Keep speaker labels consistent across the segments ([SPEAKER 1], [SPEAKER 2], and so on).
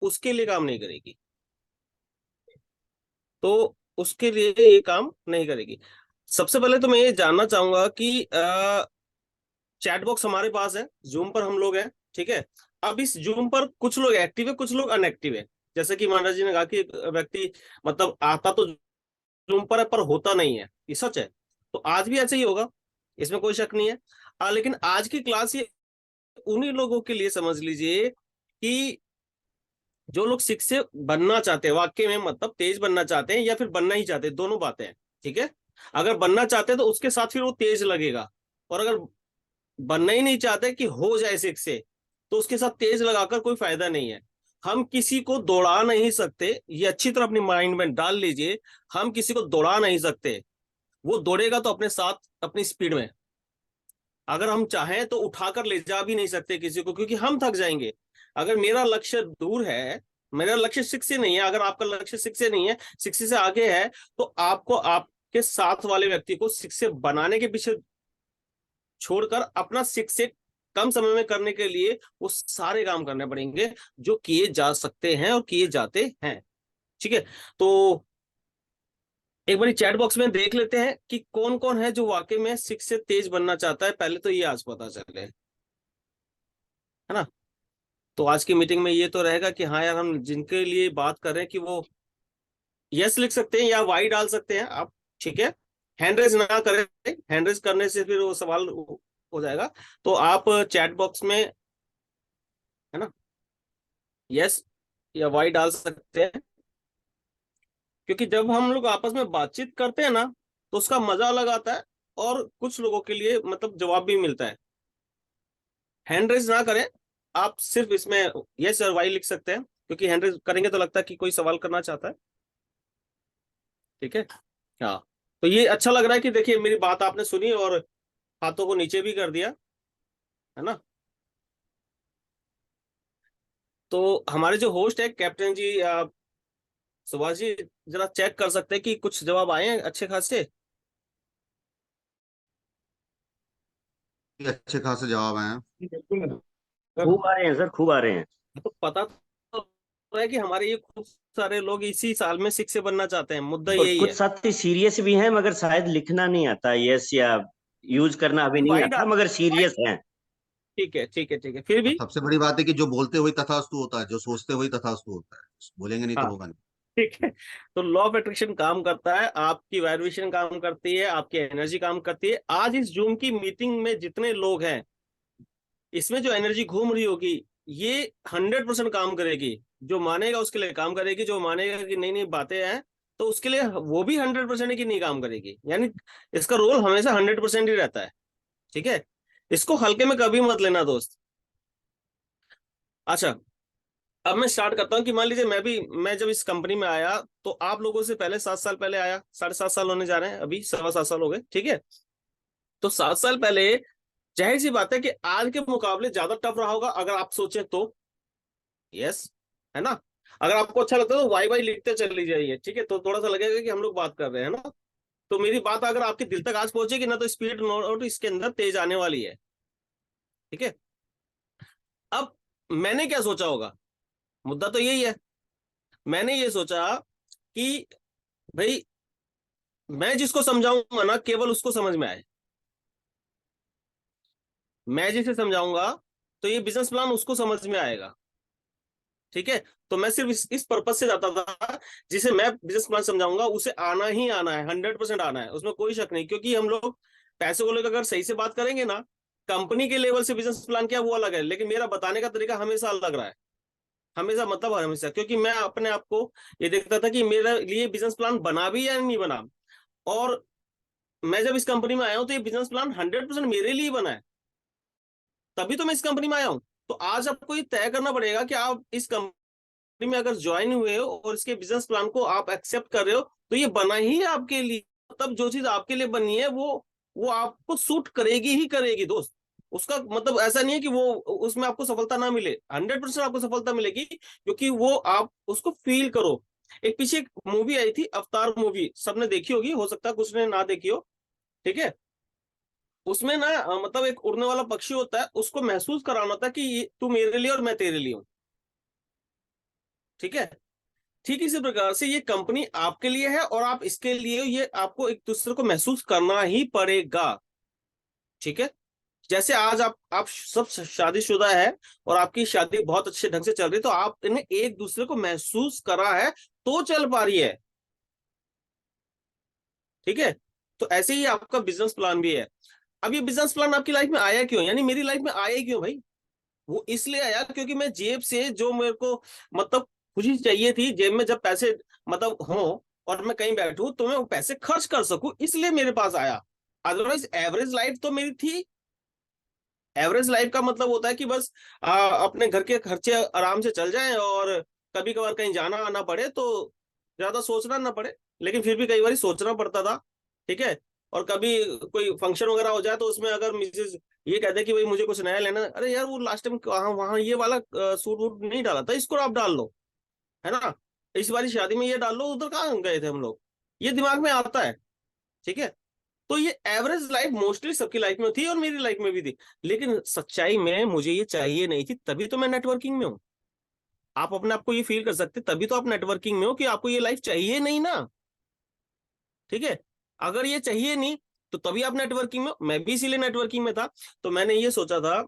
[SPEAKER 1] उसके लिए काम नहीं करेगी। तो उसके लिए ये काम नहीं करेगी। सबसे पहले तो मैं ये जानना चाहूंगा कि चैट बॉक्स हमारे पास है, जूम पर हम लोग हैं, ठीक है। अब इस जूम पर कुछ लोग एक्टिव है, कुछ लोग अनएक्टिव है। जैसे कि महाराज जी ने कहा कि व्यक्ति मतलब आता तो जूम पर है पर होता नहीं है, ये सच है। तो आज भी ऐसे ही होगा, इसमें कोई शक नहीं है। लेकिन आज की क्लास ये उन्हीं लोगों के लिए समझ लीजिए कि जो लोग शिक्षक बनना चाहते हैं, वाकई में मतलब तेज बनना चाहते हैं या फिर बनना ही चाहते हैं, दोनों बातें हैं, ठीक है। अगर बनना चाहते हैं तो उसके साथ फिर वो तेज लगेगा, और अगर बनना ही नहीं चाहते कि हो जाए शिक्षक, तो उसके साथ तेज लगाकर कोई फायदा नहीं है। हम किसी को दौड़ा नहीं सकते, ये अच्छी तरह अपनी माइंड में डाल लीजिए। हम किसी को दौड़ा नहीं सकते, वो दौड़ेगा तो अपने साथ अपनी स्पीड में। अगर हम चाहें तो उठाकर ले जा भी नहीं सकते किसी को, क्योंकि हम थक जाएंगे। अगर मेरा लक्ष्य दूर है, मेरा लक्ष्य शिक्षक से नहीं है, अगर आपका लक्ष्य शिक्षक से नहीं है, शिक्षक से आगे है, तो आपको आपके साथ वाले व्यक्ति को शिक्षक बनाने के पीछे छोड़कर अपना शिक्षक कम समय में करने के लिए वो सारे काम करने पड़ेंगे जो किए जा सकते हैं और किए जाते हैं, ठीक है। तो एक बार चैट बॉक्स में देख लेते हैं कि कौन कौन है जो वाकई में शिक्षक तेज बनना चाहता है, पहले तो ये आज पता चले, है ना। तो आज की मीटिंग में ये तो रहेगा कि हाँ यार, हम जिनके लिए बात कर रहे हैं कि वो यस लिख सकते हैं या वाई डाल सकते हैं आप, ठीक है। हैंड रेज ना करें, हैंड रेज करने से फिर वो सवाल हो जाएगा। तो आप चैट बॉक्स में, है ना, यस या वाई डाल सकते हैं। क्योंकि जब हम लोग आपस में बातचीत करते हैं ना, तो उसका मजा अलग आता है, और कुछ लोगों के लिए मतलब जवाब भी मिलता है। हैंड रेज ना करें, आप सिर्फ इसमें यस और वाई लिख सकते हैं, क्योंकि हैंड रेज करेंगे तो लगता है कि कोई सवाल करना चाहता है, ठीक है। हाँ, तो ये अच्छा लग रहा है कि देखिए मेरी बात आपने सुनी और हाथों को नीचे भी कर दिया, है ना। तो हमारे जो होस्ट है कैप्टन जी, सुभाष जी, जरा चेक कर सकते हैं कि कुछ जवाब आए हैं अच्छे खासे।
[SPEAKER 2] अच्छे खासे जवाब आए हैं।
[SPEAKER 3] बिल्कुल, खूब आ रहे हैं सर, खूब आ रहे हैं।
[SPEAKER 1] तो पता तो है कि हमारे ये खूब सारे लोग इसी साल में शिक्षक बनना चाहते हैं, मुद्दा
[SPEAKER 3] और
[SPEAKER 1] यही
[SPEAKER 3] कुछ
[SPEAKER 1] है।
[SPEAKER 3] साथी सीरियस भी हैं, मगर शायद लिखना नहीं आता यस या यूज करना अभी नहीं
[SPEAKER 1] वाई
[SPEAKER 3] आता,
[SPEAKER 1] डाल,
[SPEAKER 3] मगर सीरियस हैं।
[SPEAKER 1] ठीक है ठीक है ठीक है, फिर
[SPEAKER 2] और
[SPEAKER 1] भी।
[SPEAKER 2] सबसे बड़ी बात है कि जो बोलते हुए तथास्तु होता है, जो सोचते हुए तथास्तु होता है, बोलेंगे नहीं तो
[SPEAKER 1] हाँ,
[SPEAKER 2] होगा नहीं।
[SPEAKER 1] ठीक है। तो लॉ ऑफ अट्रैक्शन काम करता है, आपकी वाइब्रेशन काम करती है, आपकी एनर्जी काम करती है। आज इस जूम की मीटिंग में जितने लोग हैं, इसमें जो एनर्जी घूम रही होगी, ये 100% काम करेगी। जो मानेगा उसके लिए काम करेगी, जो मानेगा कि नहीं नहीं बातें हैं, तो उसके लिए वो भी 100% की नहीं काम करेगी। यानी इसका रोल हमेशा 100% ही रहता है, ठीक है। इसको हल्के में कभी मत लेना दोस्त। अच्छा, अब मैं स्टार्ट करता हूँ कि मान लीजिए मैं जब इस कंपनी में आया, तो आप लोगों से पहले 7 साल पहले आया, 7.5 साल होने जा रहे हैं, अभी 7.25 साल हो गए, ठीक है। तो 7 साल पहले जाहिर सी बात है कि आज के मुकाबले ज्यादा टफ रहा होगा, अगर आप सोचें तो। यस, है ना। अगर आपको अच्छा लगता है तो वाई वाई लिखते चली जाइए, ठीक है, तो थोड़ा सा लगेगा कि हम लोग बात कर रहे हैं ना। तो मेरी बात अगर आपके दिल तक आज पहुंचेगी ना, तो स्पीड नोट इसके अंदर तेज आने वाली है, ठीक है। अब मैंने क्या सोचा होगा, मुद्दा तो यही है। मैंने ये सोचा कि भाई, मैं जिसको समझाऊंगा ना, केवल उसको समझ में आए। मैं जिसे समझाऊंगा तो ये बिजनेस प्लान उसको समझ में आएगा, ठीक है। तो मैं सिर्फ इस पर्पज से जाता था, जिसे मैं बिजनेस प्लान समझाऊंगा उसे आना ही आना है, 100% आना है, उसमें कोई शक नहीं। क्योंकि हम लोग पैसे को लेकर अगर सही से बात करेंगे ना, कंपनी के लेवल से बिजनेस प्लान क्या वो अलग है, लेकिन मेरा बताने का तरीका हमेशा अलग रहा है, हमेशा मतलब हमेशा। क्योंकि मैं अपने आप को ये देखता था कि मेरे लिए बिजनेस प्लान बना भी या नहीं बना। और मैं जब इस कंपनी में आया हूं, तो ये बिजनेस प्लान 100% मेरे लिए बना है, तभी तो मैं इस कंपनी में आया हूं। तो आज आपको ये तय करना पड़ेगा कि आप इस कंपनी में अगर ज्वाइन हुए हो और इसके बिजनेस प्लान को आप एक्सेप्ट कर रहे हो, तो ये बना ही है आपके लिए। तब जो चीज आपके लिए बनी है वो आपको सूट करेगी ही करेगी दोस्त। उसका मतलब ऐसा नहीं है कि वो उसमें आपको सफलता ना मिले, 100% आपको सफलता मिलेगी, क्योंकि वो आप उसको फील करो। एक पीछे एक मूवी आई थी, अवतार मूवी, सबने देखी होगी, हो सकता है कुछ ने ना देखी हो, ठीक है। उसमें ना मतलब एक उड़ने वाला पक्षी होता है, उसको महसूस कराना था कि तू मेरे लिए और मैं तेरे लिए हूं। ठीक है। ठीक इसी प्रकार से ये कंपनी आपके लिए है, और आप इसके लिए ये आपको एक दूसरे को महसूस करना ही पड़ेगा। ठीक है। जैसे आज आप सब शादीशुदा है और आपकी शादी बहुत अच्छे ढंग से चल रही है, तो आपने एक दूसरे को महसूस करा है तो चल पा रही है। ठीक है। तो ऐसे ही आपका बिजनेस प्लान भी है। अब ये बिजनेस प्लान आपकी लाइफ में आया क्यों, यानी मेरी लाइफ में आया क्यों भाई? वो इसलिए आया क्योंकि मैं जेब से जो मेरे को मतलब खुशी चाहिए थी, जेब में जब पैसे मतलब हो और मैं कहीं बैठूं तो मैं वो पैसे खर्च कर सकूं, इसलिए मेरे पास आया। अदरवाइज एवरेज लाइफ तो मेरी थी। एवरेज लाइफ का मतलब होता है कि बस अपने घर के खर्चे आराम से चल जाएं, और कभी कभार कहीं जाना आना पड़े तो ज्यादा सोचना ना पड़े, लेकिन फिर भी कई बार सोचना पड़ता था। ठीक है। और कभी कोई फंक्शन वगैरह हो जाए तो उसमें अगर मिसेज ये कहते कि भाई मुझे कुछ नया लेना, अरे यार वो लास्ट टाइम वहां वहां ये वाला सूट वूट नहीं डाला था, इसको आप डाल लो, है ना, इस बारी शादी में ये डाल लो, उधर कहाँ गए थे हम लोग, ये दिमाग में आता है। ठीक है। तो ये एवरेज लाइफ मोस्टली सबकी लाइफ में थी और मेरी लाइफ में भी थी, लेकिन सच्चाई में मुझे ये चाहिए नहीं थी, तभी तो मैं नेटवर्किंग में हूं। आप अपने आप को ये फील कर सकते, तभी तो आप नेटवर्किंग में हो कि आपको ये लाइफ चाहिए नहीं ना। ठीक है। अगर ये चाहिए नहीं तो तभी आप नेटवर्किंग में हो। मैं भी इसीलिए नेटवर्किंग में था। तो मैंने ये सोचा था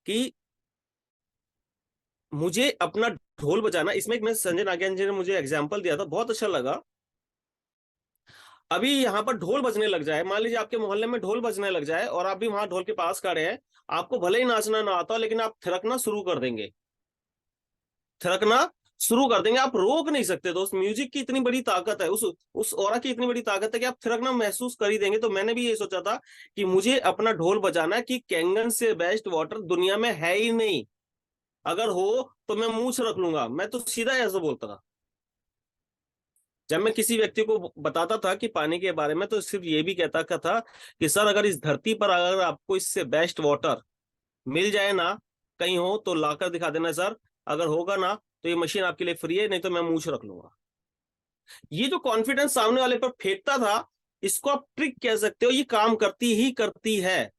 [SPEAKER 1] कि मुझे अपना ढोल बजाना, इसमें एक मैं संजय नागियान जी ने मुझे एग्जाम्पल दिया था, बहुत अच्छा लगा। अभी यहाँ पर ढोल बजने लग जाए, मान लीजिए आपके मोहल्ले में ढोल बजने लग जाए और आप भी वहां ढोल के पास खड़े हैं, आपको भले ही नाचना ना आता लेकिन आप थिरकना शुरू कर देंगे। थिरकना शुरू कर देंगे, आप रोक नहीं सकते दोस्त। म्यूजिक की इतनी बड़ी ताकत है, उस ऑरा की इतनी बड़ी ताकत है कि आप थिरकना महसूस कर ही देंगे। तो मैंने भी ये सोचा था कि मुझे अपना ढोल बजाना है कि कैंगन से बेस्ट वाटर दुनिया में है ही नहीं, अगर हो तो मैं मूंछ रख लूंगा। मैं तो सीधा ऐसा बोलता था जब मैं किसी व्यक्ति को बताता था कि पानी के बारे में, तो सिर्फ ये भी कहता था कि सर अगर इस धरती पर अगर आपको इससे बेस्ट वाटर मिल जाए ना कहीं हो तो लाकर दिखा देना सर, अगर होगा ना तो ये मशीन आपके लिए फ्री है, नहीं तो मैं मूंछ रख लूंगा। ये जो कॉन्फिडेंस सामने वाले पर फेंकता था, इसको आप ट्रिक कह सकते हो, ये काम करती ही करती है।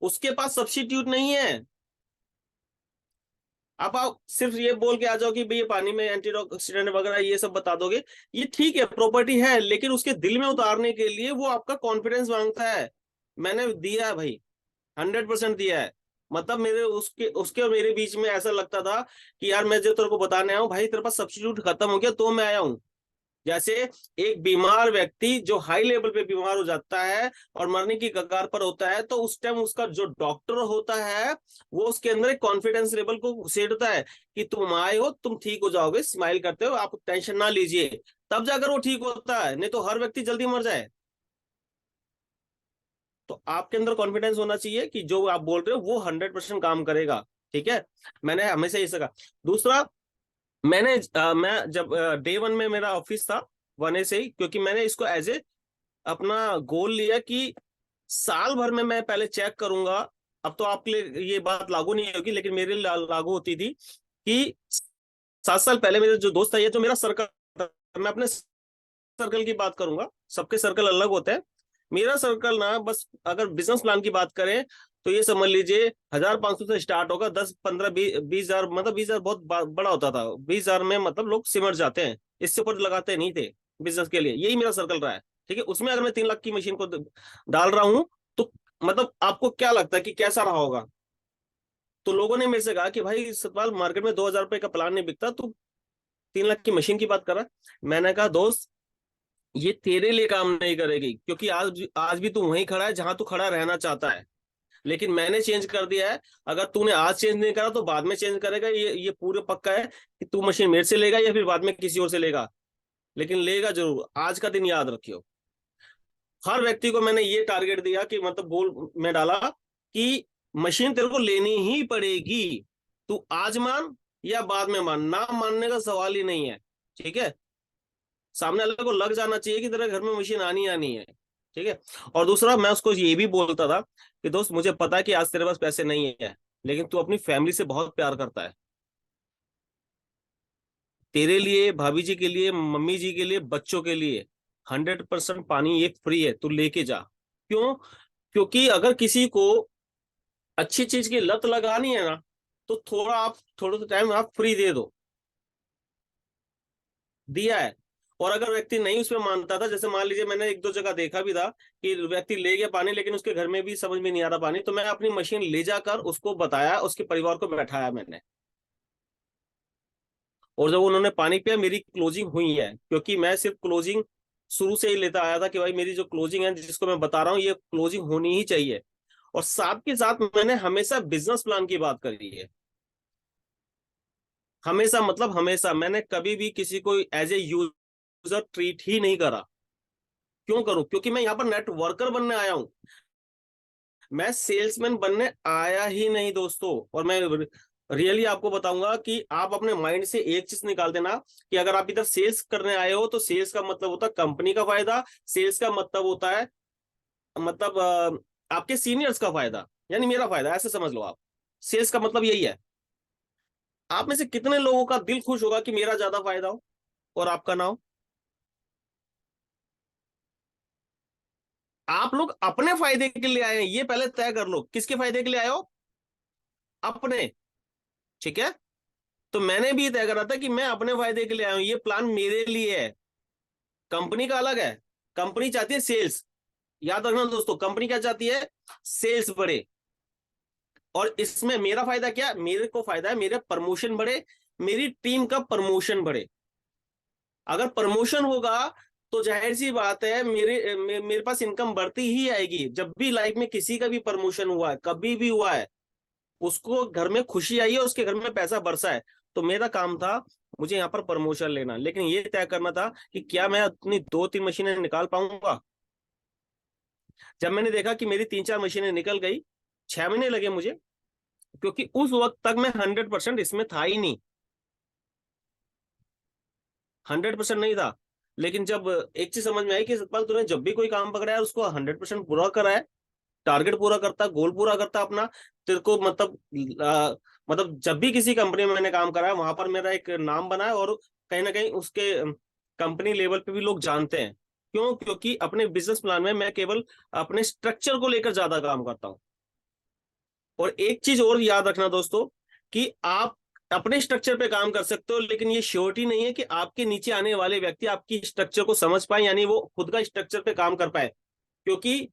[SPEAKER 1] उसके पास सब्स्टिट्यूट नहीं है। आप सिर्फ ये बोल के आ जाओ कि भाई ये पानी में एंटीऑक्सीडेंट वगैरह ये सब बता दोगे, ये ठीक है प्रॉपर्टी है, लेकिन उसके दिल में उतारने के लिए वो आपका कॉन्फिडेंस मांगता है। मैंने दिया है भाई, 100% दिया है। मतलब मेरे उसके उसके और मेरे बीच में ऐसा लगता था कि यार मैं जो तेरे को बताने आया हूँ भाई, तेरे पास सब्स्टिट्यूट खत्म हो गया तो मैं आया हूँ। जैसे एक बीमार व्यक्ति जो हाई लेवल पे बीमार हो जाता है और मरने की कगार पर होता है, तो उस टाइम उसका जो डॉक्टर होता है वो उसके अंदर एक कॉन्फिडेंस लेवल को उसेड़ता है कि तुम आए हो, तुम ठीक हो जाओगे, स्माइल करते हो, आप टेंशन ना लीजिए, तब जाकर वो ठीक होता है, नहीं तो हर व्यक्ति जल्दी मर जाए। तो आपके अंदर कॉन्फिडेंस होना चाहिए कि जो आप बोल रहे हो वो 100% काम करेगा। ठीक है। मैंने हमेशा ये सका। दूसरा, मैं जब डे 1 में मेरा ऑफिस था, 1A से ही, क्योंकि मैंने इसको एज ए अपना गोल लिया कि साल भर में मैं पहले चेक करूंगा। अब तो आपके लिए ये बात लागू नहीं होगी, लेकिन मेरे लिए लागू होती थी कि 7 साल पहले मेरे जो दोस्त था, ये जो मेरा सर्कल था, मैं अपने सर्कल की बात करूंगा, सबके सर्कल अलग होते हैं। मेरा सर्कल ना, बस अगर बिजनेस प्लान की बात करें तो ये समझ लीजिए 1500 से स्टार्ट होगा, 10 15 20 हजार, मतलब 20 हजार बहुत बड़ा होता था, 20 हजार में मतलब लोग सिमट जाते हैं, इससे ऊपर लगाते नहीं थे बिजनेस के लिए। यही मेरा सर्कल रहा है। ठीक है। उसमें अगर मैं 3 लाख की मशीन को डाल रहा हूं तो मतलब आपको क्या लगता है कि कैसा रहा होगा? तो लोगों ने मेरे से कहा कि भाई सतपाल, मार्केट में 2000 रुपए का प्लान नहीं बिकता, तू 3 लाख की मशीन की बात कर रहा है। मैंने कहा दोस्त, ये तेरे लिए काम नहीं करेगी, क्योंकि आज आज भी तू वहीं खड़ा है जहां तू खड़ा रहना चाहता है, लेकिन मैंने चेंज कर दिया है। अगर तूने आज चेंज नहीं करा तो बाद में चेंज करेगा, ये पूरे पक्का है कि तू मशीन मेरे से लेगा या फिर बाद में किसी और से लेगा, लेकिन लेगा जरूर। आज का दिन याद रखियो। हर व्यक्ति को मैंने ये टारगेट दिया कि मतलब गोल में डाला कि मशीन तेरे को लेनी ही पड़ेगी, तू आज मान या बाद में मान, ना मानने का सवाल ही नहीं है। ठीक है। सामने वाले को लग जाना चाहिए कि तेरे घर में मशीन आनी आनी है। ठीक है। और दूसरा, मैं उसको ये भी बोलता था कि दोस्त मुझे पता है कि आज तेरे पास पैसे नहीं है, लेकिन तू अपनी फैमिली से बहुत प्यार करता है, तेरे लिए, भाभी जी के लिए, मम्मी जी के लिए, बच्चों के लिए 100% पानी ये फ्री है, तू लेके जा। क्यों? क्योंकि अगर किसी को अच्छी चीज की लत लगानी है ना, तो थोड़ा सा टाइम आप फ्री दे दो, दिया है। और अगर व्यक्ति नहीं उसमें मानता था, जैसे मान लीजिए मैंने एक दो जगह देखा भी था कि व्यक्ति ले गया पानी लेकिन उसके घर में भी समझ में नहीं आ रहा पानी, तो मैं अपनी मशीन ले जाकर उसको बताया, उसके परिवार को बैठाया मैंने, और जब उन्होंने पानी पिया मेरी क्लोजिंग हुई है, क्योंकि मैं सिर्फ क्लोजिंग शुरू से ही लेता आया था कि भाई मेरी जो क्लोजिंग है जिसको मैं बता रहा हूँ ये क्लोजिंग होनी ही चाहिए। और साथ के साथ मैंने हमेशा बिजनेस प्लान की बात करी है, हमेशा मतलब हमेशा मैंने कभी भी किसी को एज ए यूजर ट्रीट ही नहीं करा। क्यों करूं? क्योंकि मैं यहाँ पर नेटवर्कर बनने आया हूं, मैं सेल्समैन बनने आया ही नहीं दोस्तों। और मैं रियली आपको बताऊंगा कि आप अपने माइंड से एक चीज निकाल देना कि अगर आप इधर सेल्स करने आए हो तो सेल्स का मतलब होता है कंपनी का फायदा, सेल्स का मतलब होता है मतलब आपके सीनियर्स का फायदा, यानी मेरा फायदा, ऐसे समझ लो आप। सेल्स का मतलब यही है। आप में से कितने लोगों का दिल खुश होगा कि मेरा ज्यादा फायदा हो और आपका ना हो? आप लोग अपने फायदे के लिए आए हैं, ये पहले तय कर लो, किसके फायदे के लिए आए हो? अपने। ठीक है, तो मैंने भी तय करा था कि मैं अपने फायदे के लिए आया हूं, ये प्लान मेरे लिए है, कंपनी का अलग है। कंपनी चाहती है सेल्स, याद रखना दोस्तों, कंपनी क्या चाहती है? सेल्स बढ़े। और इसमें मेरा फायदा क्या? मेरे को फायदा है मेरे प्रमोशन बढ़े, मेरी टीम का प्रमोशन बढ़े। अगर प्रमोशन होगा तो जाहिर सी बात है मेरे पास इनकम बढ़ती ही आएगी। जब भी लाइफ में किसी का भी प्रमोशन हुआ है, कभी भी हुआ है, उसको घर में खुशी आई है, उसके घर में पैसा बरसा है, तो मेरा काम था मुझे यहाँ पर प्रमोशन लेना, लेकिन ये तय करना था कि क्या मैं अपनी 2-3 मशीनें निकाल पाऊंगा। जब मैंने देखा कि मेरी 3-4 मशीनें निकल गई, 6 महीने लगे मुझे, क्योंकि उस वक्त तक मैं 100% इसमें था ही नहीं, 100% नहीं था। लेकिन जब एक चीज समझ में आई कि सतपाल तूने जब भी कोई काम पकड़ा है उसको 100% पूरा करा है, टारगेट पूरा करता, गोल पूरा करता अपना, तेरे को मतलब जब भी किसी कंपनी में मैंने काम करा है वहां पर मेरा एक नाम बना है, और कहीं ना कहीं उसके कंपनी लेवल पे भी लोग जानते हैं। क्यों? क्योंकि अपने बिजनेस प्लान में मैं केवल अपने स्ट्रक्चर को लेकर ज्यादा काम करता हूं। और एक चीज और याद रखना दोस्तों, कि आप अपने स्ट्रक्चर पे काम कर सकते हो, लेकिन ये श्योरिटी नहीं है कि आपके नीचे आने वाले व्यक्ति आपकी स्ट्रक्चर को समझ पाए, यानी वो खुद का स्ट्रक्चर पे काम कर पाए। क्योंकि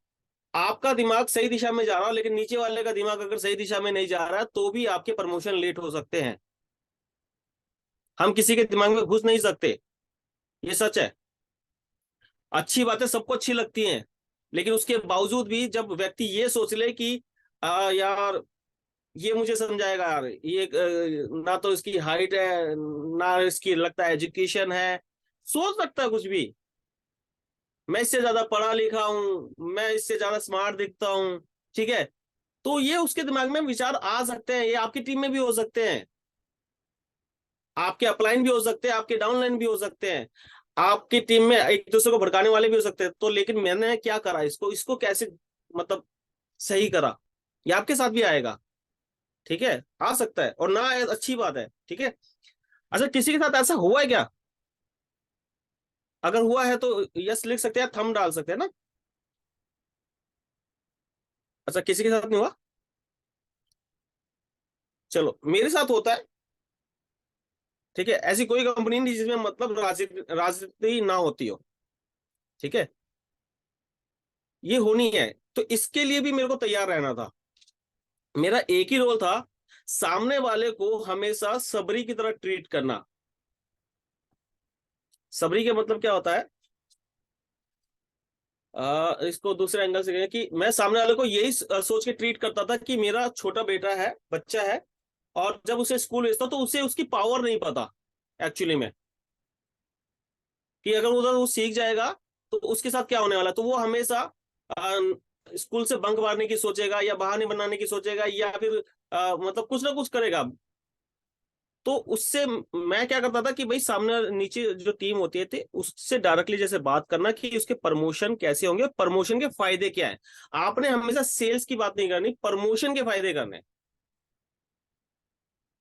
[SPEAKER 1] आपका दिमाग सही दिशा में जा रहा हो लेकिन नीचे वाले का दिमाग अगर सही दिशा में नहीं जा रहा तो भी आपके प्रमोशन लेट हो सकते हैं। हम किसी के दिमाग में घुस नहीं सकते, ये सच है। अच्छी बातें सबको अच्छी लगती हैं, लेकिन उसके बावजूद भी जब व्यक्ति ये सोच ले कि यार ये मुझे समझाएगा यार, ये ना तो इसकी हाइट है ना इसकी लगता है एजुकेशन है, सोच सकता है कुछ भी, मैं इससे ज्यादा पढ़ा लिखा हूं, मैं इससे ज्यादा स्मार्ट दिखता हूं, ठीक है, तो ये उसके दिमाग में विचार आ सकते हैं। ये आपकी टीम में भी हो सकते हैं, आपके अपलाइन भी हो सकते हैं, आपके डाउनलाइन भी हो सकते हैं, आपकी टीम में एक दूसरे को भड़काने वाले भी हो सकते हैं। तो लेकिन मैंने क्या करा, इसको इसको कैसे मतलब सही करा, ये आपके साथ भी आएगा। ठीक है, आ सकता है और ना आए अच्छी बात है। ठीक है, अच्छा किसी के साथ ऐसा हुआ है क्या? अगर हुआ है तो यस लिख सकते हैं, थंब डाल सकते हैं ना। अच्छा किसी के साथ नहीं हुआ, चलो मेरे साथ होता है। ठीक है, ऐसी कोई कंपनी नहीं जिसमें मतलब राजनीति ना होती हो। ठीक है, ये होनी है, तो इसके लिए भी मेरे को तैयार रहना था। मेरा एक ही रोल था, सामने वाले को हमेशा सबरी की तरह ट्रीट करना। सबरी के मतलब क्या होता है, इसको दूसरे एंगल से कहें कि मैं सामने वाले को यही सोच के ट्रीट करता था कि मेरा छोटा बेटा है, बच्चा है, और जब उसे स्कूल भेजता तो उसे उसकी पावर नहीं पता एक्चुअली में, कि अगर उधर वो सीख जाएगा तो उसके साथ क्या होने वाला है। तो वो हमेशा स्कूल से बंक मारने की सोचेगा, या बहाने बनाने की सोचेगा, या फिर मतलब कुछ ना कुछ करेगा। तो उससे मैं क्या करता था कि भाई सामने नीचे जो टीम होती थे उससे डायरेक्टली जैसे बात करना कि उसके प्रमोशन कैसे होंगे, प्रमोशन के फायदे क्या है। आपने हमेशा सेल्स की बात नहीं करनी, प्रमोशन के फायदे करने।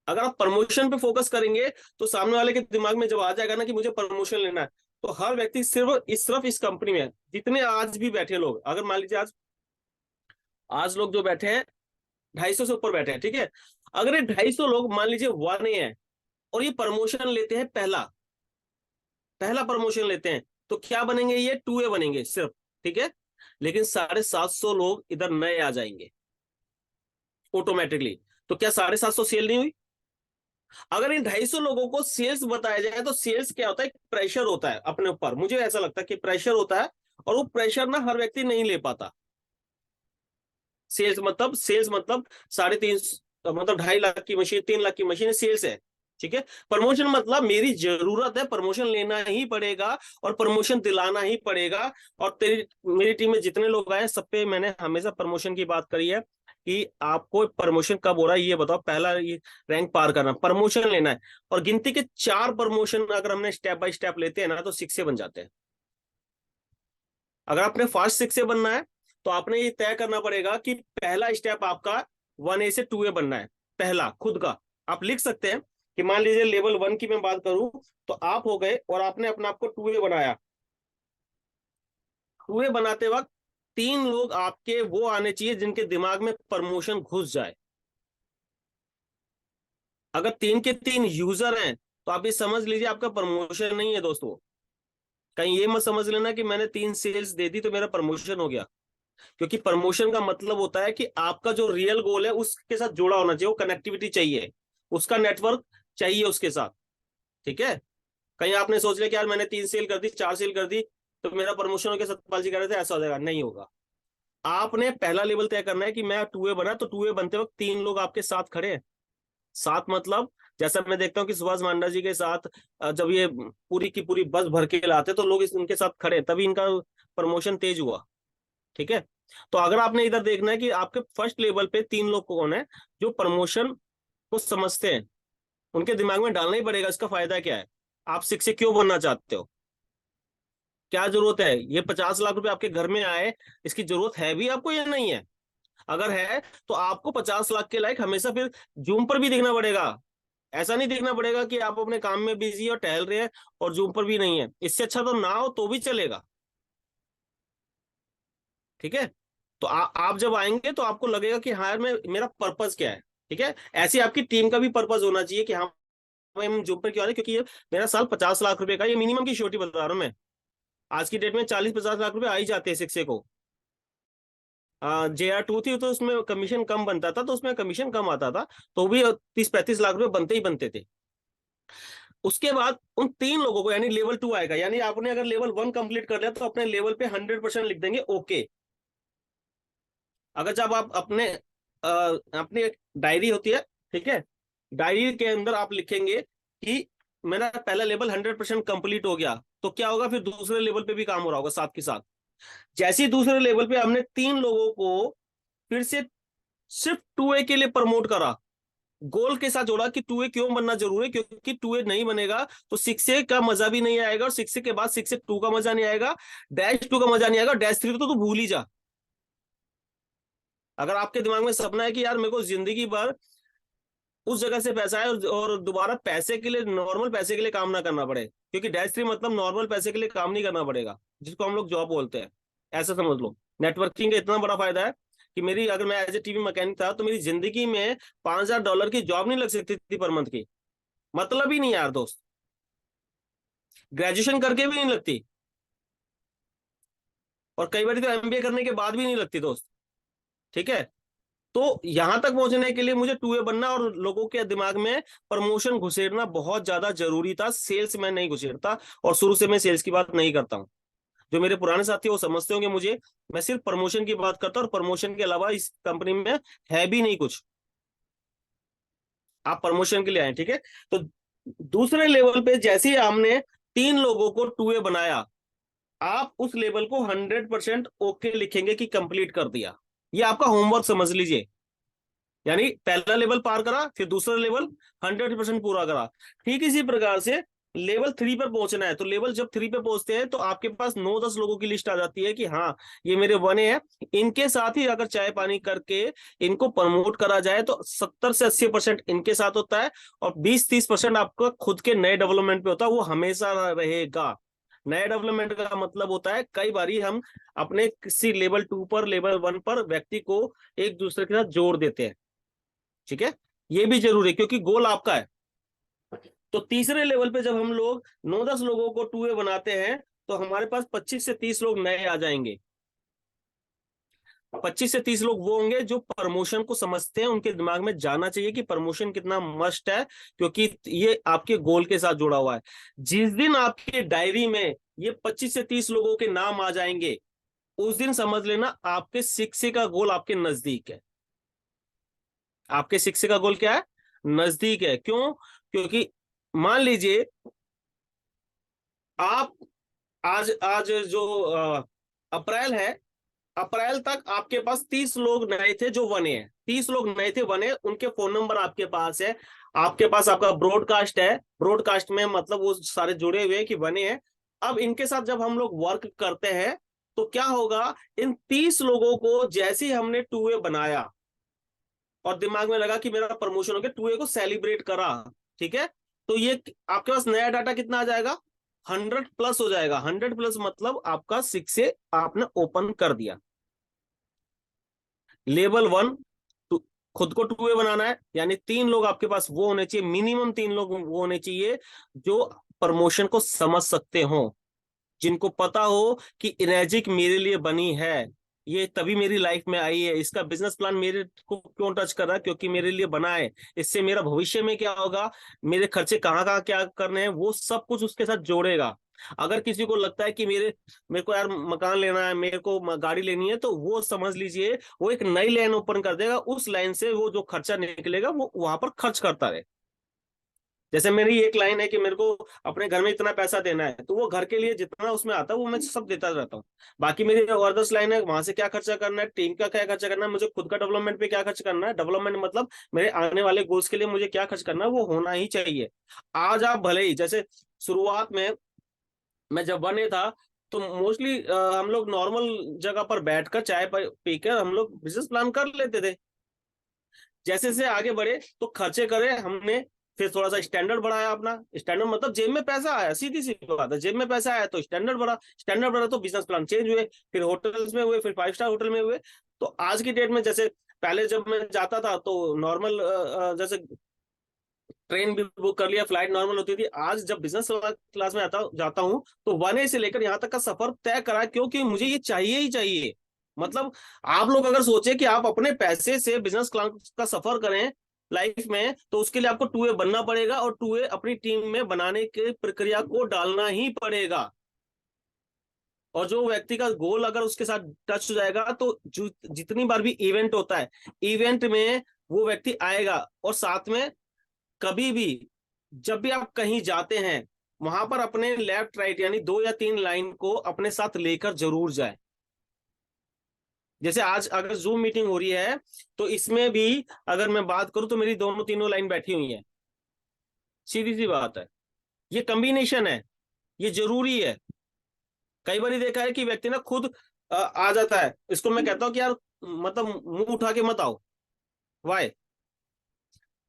[SPEAKER 1] अगर आप प्रमोशन पे फोकस करेंगे तो सामने वाले के दिमाग में जब आ जाएगा ना कि मुझे प्रमोशन लेना है, तो हर व्यक्ति सिर्फ इस कंपनी में जितने आज भी बैठे लोग, अगर मान लीजिए आज आज लोग जो बैठे हैं 250 से ऊपर बैठे हैं, ठीक है, अगर ये 250 लोग मान लीजिए 1A है और ये प्रमोशन लेते हैं, पहला प्रमोशन लेते हैं, तो क्या बनेंगे, ये 2A बनेंगे सिर्फ, ठीक है। लेकिन 750 लोग इधर नए आ जाएंगे ऑटोमेटिकली, तो क्या 750 सेल नहीं हुई? अगर इन 250 लोगों को सेल्स बताया जाए तो सेल्स क्या होता है, प्रेशर होता है अपने ऊपर, मुझे ऐसा लगता है कि प्रेशर होता है, और वो प्रेशर ना हर व्यक्ति नहीं ले पाता। सेल्स मतलब 3.5 मतलब 2.5 लाख की मशीन, 3 लाख की मशीन सेल्स है, ठीक है। प्रमोशन मतलब मेरी जरूरत है, प्रमोशन लेना ही पड़ेगा और प्रमोशन दिलाना ही पड़ेगा। और मेरी टीम में जितने लोग आए सब पे मैंने हमेशा प्रमोशन की बात करी है कि आपको प्रमोशन कब हो रहा है ये बताओ, पहला ये रैंक पार करना, प्रमोशन लेना है। और गिनती के 4 प्रमोशन अगर हमने स्टेप बाय स्टेप लेते हैं ना तो 6 से बन जाते हैं। अगर आपने फास्ट 6 से बनना है तो आपने ये तय करना पड़ेगा कि पहला स्टेप आपका 1A से 2A बनना है, पहला खुद का। आप लिख सकते हैं कि मान लीजिए लेवल 1 की मैं बात करूं तो आप हो गए और आपने अपने आप को 2A बनाया। 2A बनाते वक्त 3 लोग आपके वो आने चाहिए जिनके दिमाग में प्रमोशन घुस जाए। अगर 3 के 3 यूजर हैं तो आप ये समझ लीजिए आपका प्रमोशन नहीं है दोस्तों। कहीं ये मत समझ लेना कि मैंने 3 सेल्स दे दी तो मेरा प्रमोशन हो गया, क्योंकि प्रमोशन का मतलब होता है कि आपका जो रियल गोल है उसके साथ जुड़ा होना चाहिए, वो कनेक्टिविटी चाहिए, उसका नेटवर्क चाहिए उसके साथ, ठीक है। कहीं आपने सोच लिया कि यार मैंने 3 सेल कर दी, 4 सेल कर दी तो मेरा प्रमोशन हो गया, सतपाल जी कह रहे थे ऐसा हो जाएगा, नहीं होगा। आपने पहला लेवल तय करना है कि मैं 2A बना, तो 2A बनते वक्त 3 लोग आपके साथ खड़े हैं। साथ मतलब जैसा मैं देखता हूँ कि सुभाष मांडा जी के साथ जब ये पूरी की पूरी बस भर के लाते तो लोग उनके साथ खड़े, तभी इनका प्रमोशन तेज हुआ, ठीक है। तो अगर आपने इधर देखना है कि आपके फर्स्ट लेवल पे 3 लोग कौन है जो प्रमोशन को समझते हैं, उनके दिमाग में डालना ही पड़ेगा इसका फायदा क्या है, आप 6 क्यों बनना चाहते हो, क्या जरूरत है, ये 50 लाख रुपए आपके घर में आए, इसकी जरूरत है भी आपको या नहीं है? अगर है तो आपको 50 लाख के लायक हमेशा फिर जूम पर भी दिखना पड़ेगा। ऐसा नहीं देखना पड़ेगा कि आप अपने काम में बिजी और टहल रहे हैं और जूम पर भी नहीं है, इससे अच्छा तो ना हो तो भी चलेगा, ठीक है। तो आप जब आएंगे तो आपको लगेगा कि हाँ यार मैं, मेरा पर्पस क्या है, ठीक है। ऐसी आपकी टीम का भी पर्पस होना चाहिए कि हाँ भाई हम जूम पर क्यों आ रहे हैं, क्योंकि ये मेरा साल 50 लाख रुपए का, ये मिनिमम की श्योरिटी बता रहा हूँ मैं। आज की डेट में 40-50 लाख रुपए आ ही जाते हैं शिक्षक को। JR2 थी तो उसमें कमीशन कम बनता था, तो उसमें कमीशन कम आता था, तो भी 30-35 लाख रुपए बनते ही बनते थे। उसके बाद उन 3 लोगों को यानी लेवल 2 आएगा, यानी आपने अगर लेवल 1 कंप्लीट कर लिया तो अपने लेवल पे 100% लिख देंगे ओके। अगर जब आप अपनी एक डायरी होती है, ठीक है, डायरी के अंदर आप लिखेंगे कि मेरा पहला लेवल 100% कंप्लीट हो गया, तो क्या होगा, फिर दूसरे लेवल पे भी काम हो रहा होगा साथ के साथ। जैसे ही दूसरे लेवल पे हमने 3 लोगों को फिर से सिर्फ 2A के लिए प्रमोट करा, गोल के साथ जोड़ा कि 2A क्यों बनना जरूरी है, क्योंकि 2A नहीं बनेगा तो 6A का मजा भी नहीं आएगा, और 6A के बाद 6A 2 का मजा नहीं आएगा, -2 का मजा नहीं आएगा, -3 तो तू भूल ही जा। अगर आपके दिमाग में सपना है कि यार मेरे को जिंदगी भर उस जगह से पैसा है और दोबारा पैसे के लिए, नॉर्मल पैसे के लिए काम ना करना पड़े, क्योंकि -3 मतलब नॉर्मल पैसे के लिए काम नहीं करना पड़ेगा, जिसको हम लोग जॉब बोलते हैं, ऐसा समझ लो। नेटवर्किंग का इतना बड़ा फायदा है कि मेरी, अगर मैं एज ए टीवी मैकेनिक था तो मेरी जिंदगी में $5,000 की जॉब नहीं लग सकती थी पर मंथ की, मतलब ही नहीं यार दोस्त, ग्रेजुएशन करके भी नहीं लगती, और कई बार तो MBA करने के बाद भी नहीं लगती दोस्त, ठीक है। तो यहां तक पहुंचने के लिए मुझे 2A बनना और लोगों के दिमाग में प्रमोशन घुसेड़ना बहुत ज्यादा जरूरी था। सेल्स में नहीं घुसेड़ता, और शुरू से मैं सेल्स की बात नहीं करता हूं। जो मेरे पुराने साथी वो समझते होंगे मुझे, मैं सिर्फ प्रमोशन की बात करता हूं, और प्रमोशन के अलावा इस कंपनी में है भी नहीं कुछ, आप प्रमोशन के लिए आए, ठीक है। तो दूसरे लेवल पे जैसे ही हमने 3 लोगों को 2A बनाया, आप उस लेवल को 100% ओके लिखेंगे कि कंप्लीट कर दिया, ये आपका होमवर्क समझ लीजिए। यानी पहला लेवल पार करा, फिर दूसरा लेवल 100% पूरा करा। ठीक इसी प्रकार से लेवल 3 पर पहुंचना है, तो लेवल जब 3 पे पहुंचते हैं तो आपके पास 9-10 लोगों की लिस्ट आ जाती है कि हाँ ये मेरे बने हैं, इनके साथ ही अगर चाय पानी करके इनको प्रमोट करा जाए तो 70 से 80% इनके साथ होता है, और 20-30% आपका खुद के नए डेवलपमेंट पे होता है, वो हमेशा रहेगा। नए डेवलपमेंट का मतलब होता है कई बारी हम अपने किसी लेवल 2 पर, लेवल 1 पर व्यक्ति को एक दूसरे के साथ जोड़ देते हैं, ठीक है। ये भी जरूरी है क्योंकि गोल आपका है। तो तीसरे लेवल पे जब हम लोग 9-10 लोगों को 2A बनाते हैं तो हमारे पास 25 से 30 लोग नए आ जाएंगे। 25 से 30 लोग वो होंगे जो प्रमोशन को समझते हैं, उनके दिमाग में जाना चाहिए कि प्रमोशन कितना मस्ट है, क्योंकि ये आपके गोल के साथ जुड़ा हुआ है। जिस दिन आपके डायरी में ये 25 से 30 लोगों के नाम आ जाएंगे, उस दिन समझ लेना आपके 6A का गोल आपके नजदीक है। आपके 6A का गोल क्या है? नजदीक है। क्यों? क्योंकि मान लीजिए आप आज आज जो अप्रैल है, अप्रैल तक आपके पास 30 लोग नए थे जो बने हैं, 30 लोग नए थे बने, उनके फोन नंबर आपके पास है, आपके पास आपका ब्रॉडकास्ट है, ब्रॉडकास्ट में मतलब वो सारे जुड़े हुए हैं कि बने हैं। अब इनके साथ जब हम लोग वर्क करते हैं तो क्या होगा, इन 30 लोगों को जैसे ही हमने 2A बनाया और दिमाग में लगा कि मेरा प्रमोशन हो गया, 2A को सेलिब्रेट करा, ठीक है, तो ये आपके पास नया डाटा कितना आ जाएगा? 100+ हो जाएगा। 100+ मतलब आपका 6A आपने ओपन कर दिया। लेवल 1, खुद को 2A बनाना है, यानी 3 लोग आपके पास वो होने चाहिए, मिनिमम 3 लोग वो होने चाहिए जो प्रमोशन को समझ सकते हो, जिनको पता हो कि इनर्जिक मेरे लिए बनी है, ये तभी मेरी लाइफ में आई है, इसका बिजनेस प्लान मेरे को क्यों टच कर रहा है, क्योंकि मेरे लिए बना है, इससे मेरा भविष्य में क्या होगा, मेरे खर्चे कहाँ कहाँ क्या करने हैं, वो सब कुछ उसके साथ जोड़ेगा। अगर किसी को लगता है कि मेरे को यार मकान लेना है, मेरे को गाड़ी लेनी है, तो वो समझ लीजिए वो एक नई लाइन ओपन कर देगा, उस लाइन से वो जो खर्चा निकलेगा वो वहां पर खर्च करता रहे। जैसे मेरी एक लाइन है कि मेरे को अपने घर में इतना पैसा देना है, तो वो घर के लिए जितना उसमें आता है वो मैं सब देता रहता हूँ। बाकी मेरी और 10 लाइन है, वहां से क्या खर्चा करना है, टीम का क्या खर्चा करना है, मुझे खुद का डेवलपमेंट पे क्या खर्च करना है, डेवलपमेंट मतलब मेरे आने वाले गोल्स के लिए मुझे क्या खर्च करना है, वो होना ही चाहिए। आज आप भले ही, जैसे शुरुआत में मैं जब बने था तो मोस्टली हम लोग नॉर्मल जगह पर बैठकर चाय पीकर हम लोग बिजनेस प्लान कर लेते थे। जैसे जैसे आगे बढ़े तो खर्चे करे हमने, फिर थोड़ा सा स्टैंडर्ड बढ़ाया अपना। स्टैंडर्ड मतलब जेब में पैसा आया, सीधी सी बात है, जेब में पैसा आया तो स्टैंडर्ड बढ़ा, स्टैंडर्ड बढ़ा तो बिजनेस प्लान चेंज हुए, फिर होटल्स में हुए, फिर 5 स्टार होटल में हुए। तो आज की डेट में जैसे पहले जब मैं जाता था तो नॉर्मल जैसे ट्रेन भी बुक कर लिया, फ्लाइट नॉर्मल होती थी। आज जब बिजनेस क्लास में जाता हूँ तो 1A से लेकर यहाँ तक का सफर तय करा, क्योंकि मुझे ये चाहिए ही चाहिए। मतलब आप लोग अगर सोचे कि आप अपने पैसे से बिजनेस क्लास का सफर करें लाइफ में, तो उसके लिए आपको 2A बनना पड़ेगा, और 2A अपनी टीम में बनाने की प्रक्रिया को डालना ही पड़ेगा। और जो व्यक्ति का गोल अगर उसके साथ टच हो जाएगा तो जितनी बार भी इवेंट होता है, इवेंट में वो व्यक्ति आएगा। और साथ में कभी भी जब भी आप कहीं जाते हैं, वहां पर अपने लेफ्ट राइट यानी 2 या 3 लाइन को अपने साथ लेकर जरूर जाए। जैसे आज अगर जूम मीटिंग हो रही है तो इसमें भी अगर मैं बात करूं तो मेरी दोनों तीनों लाइन बैठी हुई है, सीधी सी बात है। ये कॉम्बिनेशन है, ये जरूरी है। कई बार देखा है कि व्यक्ति ना खुद आ जाता है, इसको मैं कहता हूं कि यार मतलब मुंह उठा के मत आओ। वाई?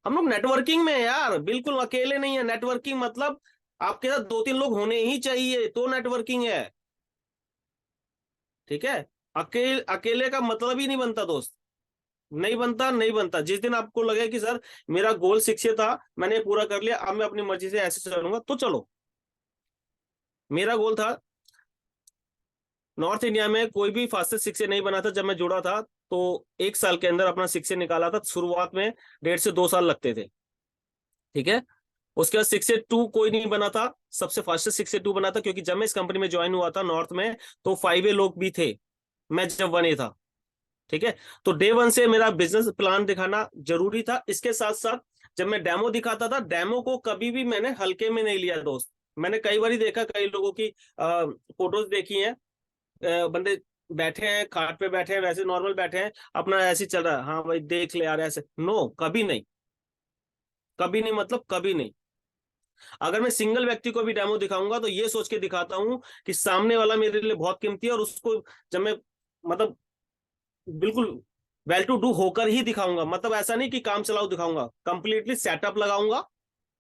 [SPEAKER 1] हम लोग नेटवर्किंग में है यार, बिल्कुल अकेले नहीं है। नेटवर्किंग मतलब आपके साथ 2-3 लोग होने ही चाहिए तो नेटवर्किंग है, ठीक है। अकेले का मतलब ही नहीं बनता दोस्त, नहीं बनता, नहीं बनता। जिस दिन आपको लगे कि सर मेरा गोल 6A था, मैंने पूरा कर लिया, अब मैं अपनी मर्जी से ऐसे चलूंगा, तो चलो। मेरा गोल था नॉर्थ इंडिया में कोई भी फास्टेस्ट 6A नहीं बना था। जब मैं जुड़ा था तो 1 साल के अंदर अपना 6A निकाला था। शुरुआत में 1.5 से 2 साल लगते थे, ठीक है। उसके बाद 6A 2 कोई नहीं बना था, सबसे फास्टेस्ट 6A 2 बना था, क्योंकि जब मैं इस कंपनी में ज्वाइन हुआ था नॉर्थ में तो 5A लोग भी थे, मैं जब 1A था, ठीक है। तो डे 1 से मेरा बिजनेस प्लान दिखाना जरूरी था। इसके साथ साथ जब मैं डेमो दिखाता था, डेमो को कभी भी मैंने हल्के में नहीं लिया दोस्त। मैंने कई बार देखा, कई लोगों की फोटोज देखी हैं, बंदे बैठे हैं खाट पे, बैठे हैं वैसे नॉर्मल बैठे हैं, अपना ऐसे ही चल रहा है, हाँ भाई देख ले यार ऐसे। नो, कभी नहीं, कभी नहीं, मतलब कभी नहीं। अगर मैं सिंगल व्यक्ति को भी डेमो दिखाऊंगा तो ये सोच के दिखाता हूं कि सामने वाला मेरे लिए बहुत कीमती है, और उसको जब मैं मतलब बिल्कुल वेल टू डू होकर ही दिखाऊंगा। मतलब ऐसा नहीं कि काम चलाओ दिखाऊंगा, कंप्लीटली सेटअप लगाऊंगा,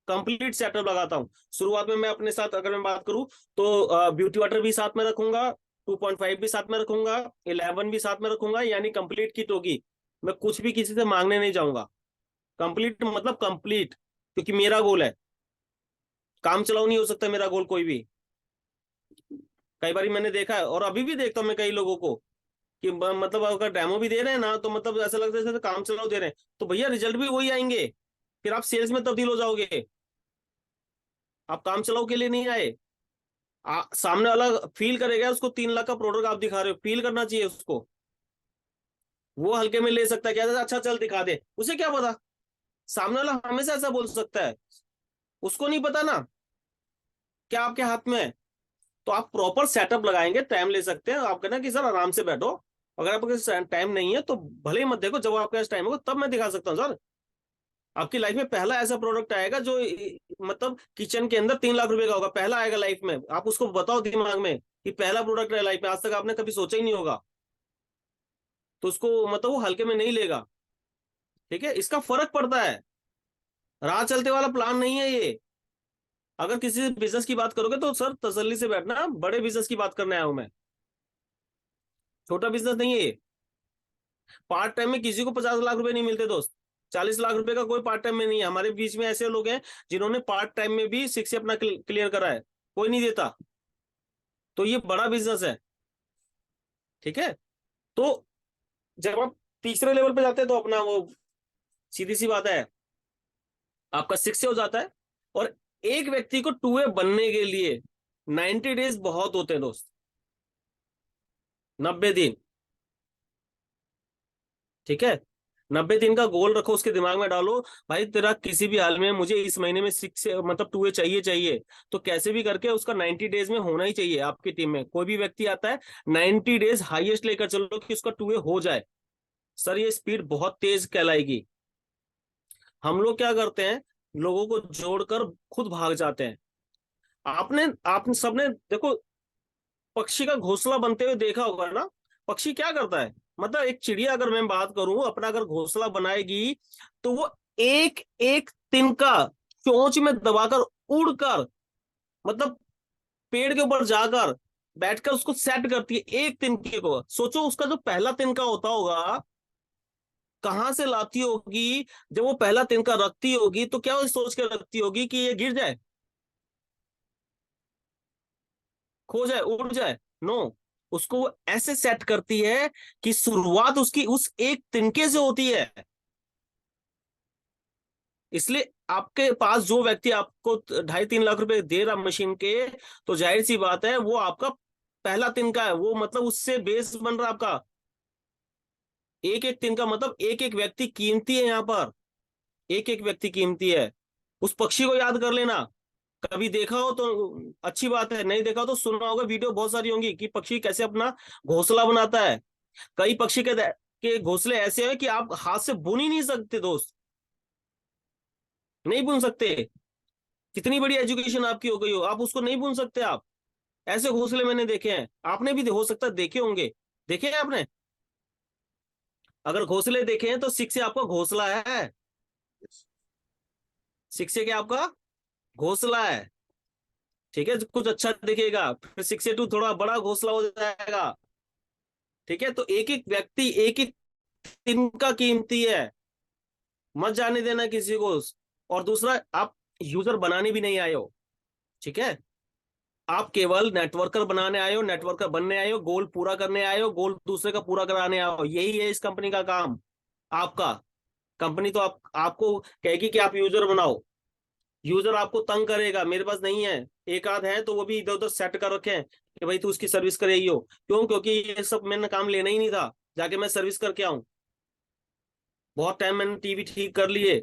[SPEAKER 1] कंप्लीट सेटअप लगाता हूँ। शुरुआत में मैं अपने साथ अगर मैं बात करूं तो ब्यूटी वाटर भी साथ में रखूंगा, 2.5 भी साथ में रखूंगा, 11 भी साथ में रखूंगा, यानी कंप्लीट किट होगी। मैं कुछ भी किसी से मांगने नहीं जाऊंगा, कंप्लीट मतलब कंप्लीट, क्योंकि मेरा गोल है, काम चलाओ नहीं हो सकता मेरा गोल कोई भी। कई बार मैंने देखा है और अभी भी देखता हूँ मैं कई लोगों को कि मतलब अगर डेमो भी दे रहे हैं ना तो मतलब ऐसा लगता है जैसे काम चलाओ दे रहे हैं, तो भैया रिजल्ट भी वही आएंगे, फिर आप सेल्स में तब्दील हो जाओगे। आप काम चलाओ के लिए नहीं आए। सामने वाला फील करेगा, उसको 3 लाख का प्रोडक्ट आप दिखा रहे हो, फील करना चाहिए उसको। वो हल्के में ले सकता है, क्या अच्छा चल दिखा दे, उसे क्या पता, सामने वाला हमेशा ऐसा बोल सकता है, उसको नहीं पता ना क्या आपके हाथ में है। तो आप प्रॉपर सेटअप लगाएंगे, टाइम ले सकते हैं, आप कहना कि सर आराम से बैठो, अगर आपके पास टाइम नहीं है तो भले ही मत देखो, जब आपके पास टाइम होगा तब मैं दिखा सकता हूँ सर। आपकी लाइफ में पहला ऐसा प्रोडक्ट आएगा जो मतलब किचन के अंदर 3 लाख रुपए का होगा, पहला आएगा लाइफ में, आप उसको बताओ दिमाग में कि पहला प्रोडक्ट है लाइफ में, आज तक आपने कभी सोचा ही नहीं होगा, तो उसको मतलब वो हल्के में नहीं लेगा। ठीक है, इसका फर्क पड़ता है, राह चलते वाला प्लान नहीं है ये। अगर किसी बिजनेस की बात करोगे तो सर तसल्ली से बैठना, बड़े बिजनेस की बात करने आया हूं मैं, छोटा बिजनेस नहीं है ये। पार्ट टाइम में किसी को 50 लाख रुपए नहीं मिलते दोस्त, 40 लाख रुपए का कोई पार्ट टाइम में नहीं है। हमारे बीच में ऐसे लोग हैं जिन्होंने पार्ट टाइम में भी 6 अपना क्लियर करा है, कोई नहीं देता। तो ये बड़ा बिजनेस है। ठीक है, तो जब आप तीसरे लेवल पे जाते हैं तो अपना वो सीधी सी बात है, आपका 6 हो जाता है। और एक व्यक्ति को 2A बनने के लिए 90 डेज बहुत होते हैं दोस्त, 90 दिन। ठीक है, 90 दिन का गोल रखो, उसके दिमाग में डालो भाई तेरा किसी भी हाल में मुझे इस महीने में 6 मतलब 2A चाहिए चाहिए, तो कैसे भी करके उसका 90 डेज में होना ही चाहिए। आपकी टीम में कोई भी व्यक्ति आता है 90 डेज हाईएस्ट लेकर चलो कि उसका 2A हो जाए। सर ये स्पीड बहुत तेज कहलाएगी। हम लोग क्या करते हैं, लोगों को जोड़कर खुद भाग जाते हैं। आपने आपने सबने देखो पक्षी का घोंसला बनते हुए देखा होगा ना। पक्षी क्या करता है, मतलब एक चिड़िया अगर मैं बात करूं अपना अगर घोंसला बनाएगी तो वो एक एक तिनका चोंच में दबाकर उड़कर मतलब पेड़ के ऊपर जाकर बैठकर उसको सेट करती है एक तिनके को। सोचो उसका जो पहला तिनका होता होगा कहां से लाती होगी, जब वो पहला तिनका रखती होगी तो क्या वो सोच के रखती होगी कि ये गिर जाए, खो जाए, उड़ जाए। नो, उसको वो ऐसे सेट करती है कि शुरुआत उसकी उस एक तिनके से होती है। इसलिए आपके पास जो व्यक्ति आपको 2.5-3 लाख रुपए दे रहा मशीन के, तो जाहिर सी बात है वो आपका पहला तिनका है, वो मतलब उससे बेस बन रहा है आपका। एक एक तिनका मतलब एक एक व्यक्ति कीमती है यहाँ पर, एक एक व्यक्ति कीमती है। उस पक्षी को याद कर लेना, कभी देखा हो तो अच्छी बात है, नहीं देखा हो तो सुना होगा, वीडियो बहुत सारी होंगी कि पक्षी कैसे अपना घोंसला बनाता है। कई पक्षी के घोंसले ऐसे हैं कि आप हाथ से बुन ही नहीं सकते दोस्त, नहीं बुन सकते। कितनी बड़ी एजुकेशन आपकी हो गई हो, आप उसको नहीं बुन सकते आप। ऐसे घोंसले मैंने देखे हैं, आपने भी हो सकता है देखे होंगे। देखे हैं आपने? अगर घोंसले देखे हैं तो सिक्स से आपका घोंसला है, सिक्स से क्या आपका घोंसला है। ठीक है, कुछ अच्छा दिखेगा, फिर 6 से 2 थोड़ा बड़ा घोंसला हो जाएगा। ठीक है, तो एक एक व्यक्ति एक एक दिन का कीमती है, मत जाने देना किसी को। और दूसरा, आप यूजर बनाने भी नहीं आए हो। ठीक है, आप केवल नेटवर्कर बनाने आए हो, नेटवर्कर बनने आए हो, गोल पूरा करने आए हो, गोल दूसरे का पूरा कराने आए हो, यही है इस कंपनी का काम आपका। कंपनी तो आपको कहेगी कि आप यूजर बनाओ, यूजर आपको तंग करेगा, मेरे पास नहीं है, एक आध है तो वो भी इधर उधर सेट कर रखे हैं कि भाई तू उसकी सर्विस करेगी हो। क्यों? क्योंकि ये सब मैंने काम लेना ही नहीं था, जाके मैं सर्विस करके आऊं। बहुत टाइम मैंने टीवी ठीक कर लिए,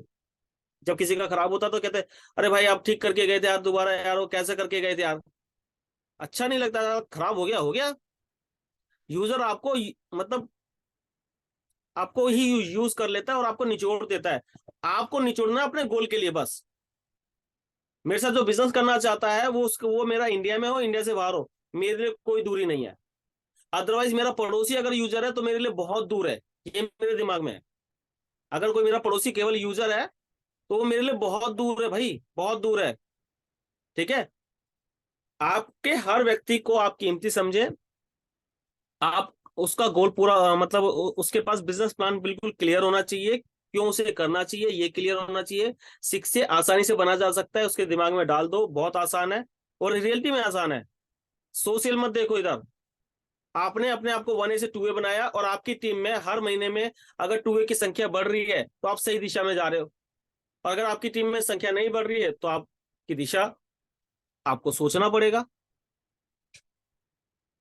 [SPEAKER 1] जब किसी का खराब होता तो कहते अरे भाई आप ठीक करके गए थे यार, दोबारा यार वो कैसे करके गए थे यार, अच्छा नहीं लगता यार, खराब हो गया हो गया। यूजर आपको मतलब आपको ही यूज कर लेता है और आपको निचोड़ देता है। आपको निचोड़ना अपने गोल के लिए बस। मेरे साथ जो बिजनेस करना चाहता है वो उसको, वो मेरा इंडिया में हो इंडिया से बाहर हो, मेरे लिए कोई दूरी नहीं है। अदरवाइज मेरा पड़ोसी अगर यूजर है तो मेरे लिए बहुत दूर है, ये मेरे दिमाग में है। अगर कोई मेरा पड़ोसी केवल यूजर है तो वो मेरे लिए बहुत दूर है भाई, बहुत दूर है। ठीक है, आपके हर व्यक्ति को आप कीमती समझे, आप उसका गोल पूरा मतलब उसके पास बिजनेस प्लान बिल्कुल क्लियर होना चाहिए क्यों उसे करना चाहिए, ये क्लियर होना चाहिए। 6 से आसानी से बना जा सकता है, उसके दिमाग में डाल दो, बहुत आसान है और रियलिटी में आसान है। सोशल मत देखो इधर। आपने अपने आप को 1A से 2A बनाया और आपकी टीम में हर महीने में अगर 2A की संख्या बढ़ रही है तो आप सही दिशा में जा रहे हो। और अगर आपकी टीम में संख्या नहीं बढ़ रही है तो आपकी दिशा, आपको सोचना पड़ेगा।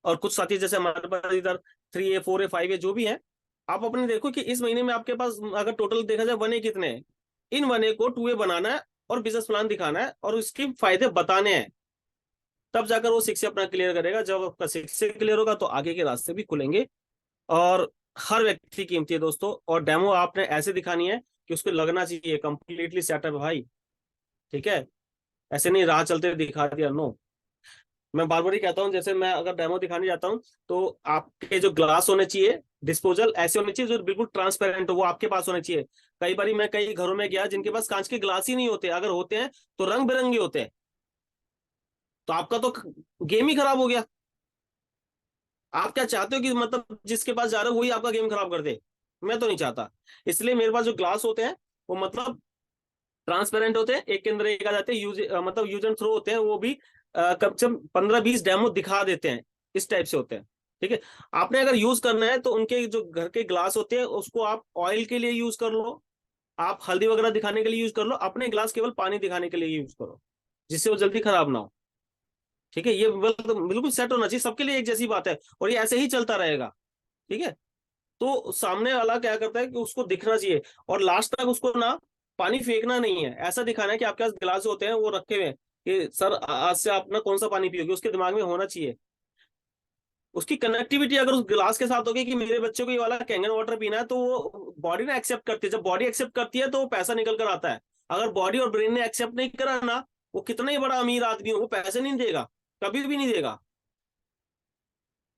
[SPEAKER 1] और कुछ साथी जैसे हमारे पास इधर 3A 4A 5A जो भी है, आप अपने देखो कि इस महीने में आपके पास अगर टोटल देखा जाए 1A कितने हैं, इन 1A को 2A बनाना है और बिजनेस प्लान दिखाना है और उसके फायदे बताने हैं। तब जाकर वो 6 से अपना क्लियर करेगा। जब आपका 6 से क्लियर होगा तो आगे के रास्ते भी खुलेंगे। और हर व्यक्ति कीमती है दोस्तों, और डेमो आपने ऐसे दिखानी है कि उसको लगना चाहिए कंप्लीटली सेटअप भाई, ठीक है। ऐसे नहीं राह चलते दिखा दिया, नो। मैं बार बार ही कहता हूँ, जैसे मैं अगर डेमो दिखाने जाता हूँ तो आपके जो ग्लास होने चाहिए डिस्पोजल ऐसे होने चाहिए जो बिल्कुल ट्रांसपेरेंट हो, वो आपके पास होने चाहिए। कई बार मैं कई घरों में गया जिनके पास कांच के ग्लास ही नहीं होते, अगर होते हैं तो रंग बिरंगे होते हैं। तो आपका तो गेम ही खराब हो गया। आप क्या चाहते हो कि मतलब जिसके पास जा रहे हो वही आपका गेम खराब कर दे? मैं तो नहीं चाहता। इसलिए मेरे पास जो ग्लास होते हैं वो मतलब ट्रांसपेरेंट होते हैं, एक के अंदर एक आ जाते हैं, मतलब यूज एंड थ्रो होते हैं। वो भी कम से कम 15-20 डेमो दिखा देते हैं, इस टाइप से होते हैं, ठीक है। आपने अगर यूज करना है तो उनके जो घर के ग्लास होते हैं उसको आप ऑयल के लिए यूज कर लो, आप हल्दी वगैरह दिखाने के लिए यूज कर लो, अपने ग्लास केवल पानी दिखाने के लिए यूज करो, जिससे वो जल्दी खराब ना हो, ठीक है। ये बिल्कुल सेट होना चाहिए, सबके लिए एक जैसी बात है और ये ऐसे ही चलता रहेगा, ठीक है। तो सामने वाला क्या करता है कि उसको दिखना चाहिए और लास्ट तक उसको ना पानी फेंकना नहीं है, ऐसा दिखाना है कि आपके पास गिलास होते हैं वो रखे हुए हैं कि सर आज से आप ना कौन सा पानी पियोगे, उसके दिमाग में होना चाहिए। उसकी कनेक्टिविटी अगर उस गिलास के साथ होगी कि मेरे बच्चे को ये वाला कैंगन वाटर पीना है, तो वो बॉडी ना एक्सेप्ट करती है। जब बॉडी एक्सेप्ट करती है तो वो पैसा निकल कर आता है। अगर बॉडी और ब्रेन ने एक्सेप्ट नहीं करा ना, वो कितना ही बड़ा अमीर आदमी हो वो पैसे नहीं देगा, कभी भी नहीं देगा।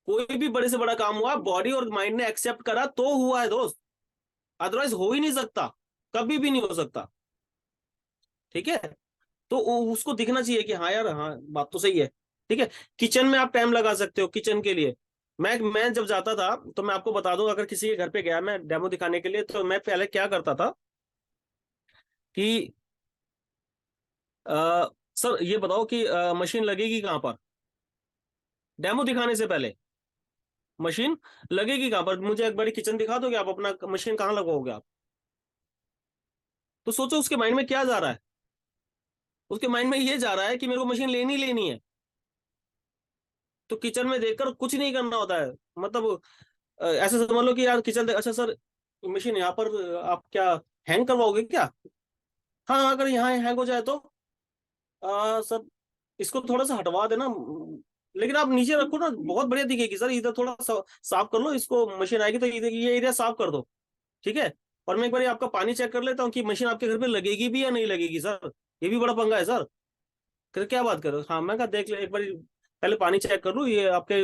[SPEAKER 1] कोई भी बड़े से बड़ा काम हुआ बॉडी और माइंड ने एक्सेप्ट करा तो हुआ है दोस्त, अदरवाइज हो ही नहीं सकता, कभी भी नहीं हो सकता, ठीक है। तो उसको दिखना चाहिए कि हाँ यार, हाँ बात तो सही है, ठीक है। किचन में आप टाइम लगा सकते हो किचन के लिए। मैं जब जाता था तो मैं आपको बता दूं, अगर किसी के घर पे गया मैं डेमो दिखाने के लिए, तो मैं पहले क्या करता था कि सर ये बताओ कि मशीन लगेगी कहाँ पर, डेमो दिखाने से पहले मशीन लगेगी कहाँ पर, मुझे एक बारी किचन दिखा दोगे आप, अपना मशीन कहाँ लगवाओगे आप? तो सोचो उसके माइंड में क्या जा रहा है। उसके माइंड में ये जा रहा है कि मेरे को मशीन लेनी लेनी है। तो किचन में देखकर कुछ नहीं करना होता है, मतलब ऐसे समझ लो कि यार किचन अच्छा सर मशीन यहाँ पर आप क्या हैंग करवाओगे क्या? हाँ हाँ, अगर यहाँ हैंग हो जाए तो सर इसको थोड़ा सा हटवा देना, लेकिन आप नीचे रखो ना, बहुत बढ़िया दिखेगी सर, इधर थोड़ा साफ कर लो इसको, मशीन आएगी तो इधर ये एरिया साफ कर दो, ठीक है। और मैं एक बार आपका पानी चेक कर लेता हूँ कि मशीन आपके घर पे लगेगी भी या नहीं लगेगी सर, ये भी बड़ा पंगा है सर। क्या बात कर रहे हो? हाँ मैं कहा देख ले एक बार, पहले पानी चेक कर लूँ ये आपके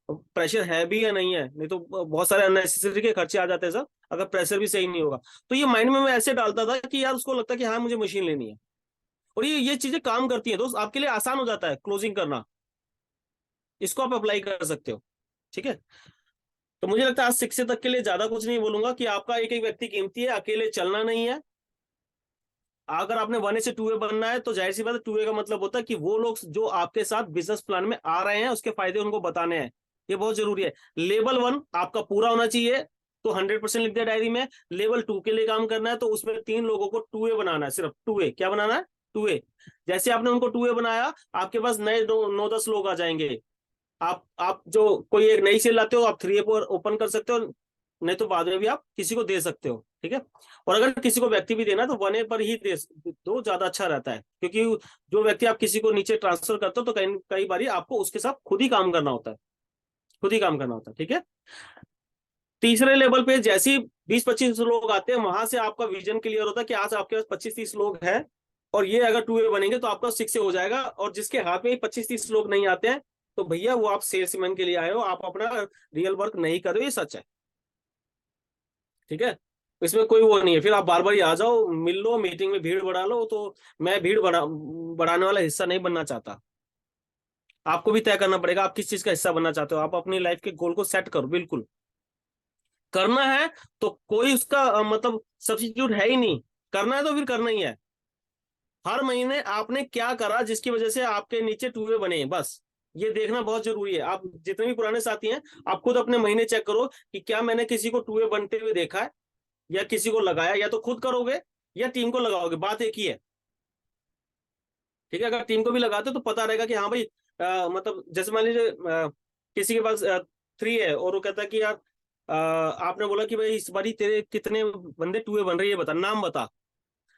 [SPEAKER 1] प्रेशर है भी या नहीं है, नहीं तो बहुत सारे अननेसेसरी के खर्चे आ जाते हैं सर, अगर प्रेशर भी सही नहीं होगा। तो ये माइंड में मैं ऐसे डालता था कि यार उसको लगता है कि हाँ मुझे मशीन लेनी है। और ये चीजें काम करती है दोस्त, आपके लिए आसान हो जाता है क्लोजिंग करना। इसको आप अप्लाई कर सकते हो, ठीक है। तो मुझे लगता है आज 6 तक के लिए ज्यादा कुछ नहीं बोलूंगा कि आपका एक एक व्यक्ति कीमती है, अकेले चलना नहीं है। अगर आपने 1A से 2A बनना है तो जाहिर सी बात है 2A का मतलब होता है कि वो लोग जो आपके साथ बिजनेस प्लान में आ रहे हैं उसके फायदे उनको बताने हैं, ये बहुत जरूरी है। लेवल 1 आपका पूरा होना चाहिए, तो 100% लिख दिया डायरी में। लेवल 2 के लिए काम करना है तो उसमें 3 लोगों को 2A बनाना है, सिर्फ 2A क्या बनाना है, 2A। जैसे आपने उनको 2A बनाया, आपके पास नए 9-10 लोग आ जाएंगे। आप जो कोई एक नई सेल लाते हो आप 3A पर ओपन कर सकते हो, नहीं तो बाद में भी आप किसी को दे सकते हो, ठीक है। और अगर किसी को व्यक्ति भी देना है तो 1A पर ही दे दो, ज्यादा अच्छा रहता है, क्योंकि जो व्यक्ति आप किसी को नीचे ट्रांसफर करते हो तो कई कई बार आपको उसके साथ खुद ही काम करना होता है, खुद ही काम करना होता है, ठीक है। तीसरे लेवल पे जैसे 20-25 लोग आते हैं, वहां से आपका विजन क्लियर होता है कि आज आपके पास 25-30 लोग हैं और ये अगर 2A बनेंगे तो आपका 6 से हो जाएगा। और जिसके हाथ में 25-30 लोग नहीं आते हैं तो भैया वो आप सेल्समैन के लिए आए हो, आप अपना रियल वर्क नहीं कर रहे हो, ये सच है, ठीक है। इसमें कोई वो नहीं है, फिर आप बार बार ही आ जाओ, मिल लो, मीटिंग में भीड़ बढ़ा लो, तो मैं भीड़ बढ़ाने वाला हिस्सा नहीं बनना चाहता। आपको भी तय करना पड़ेगा आप किस चीज का हिस्सा बनना चाहते हो, आप अपनी लाइफ के गोल को सेट करो बिल्कुल। करना है तो कोई उसका मतलब सब्स्टिट्यूट है ही नहीं, करना है तो फिर करना ही है। हर महीने आपने क्या करा जिसकी वजह से आपके नीचे टू वे बने, बस ये देखना बहुत जरूरी है। आप जितने भी पुराने साथी हैं, आप खुद अपने महीने चेक करो कि क्या मैंने किसी को टू वे बनते हुए देखा है या किसी को लगाया। या तो खुद करोगे या टीम को लगाओगे, बात एक ही है। ठीक है, अगर टीम को भी लगाते हो तो पता रहेगा कि हाँ भाई, मतलब जैसे मान लीजिए किसी के पास 3 है और वो कहता है कि यार आपने बोला कि भाई इस बारी तेरे कितने बंदे टू वे बन रही है, बता, नाम बता।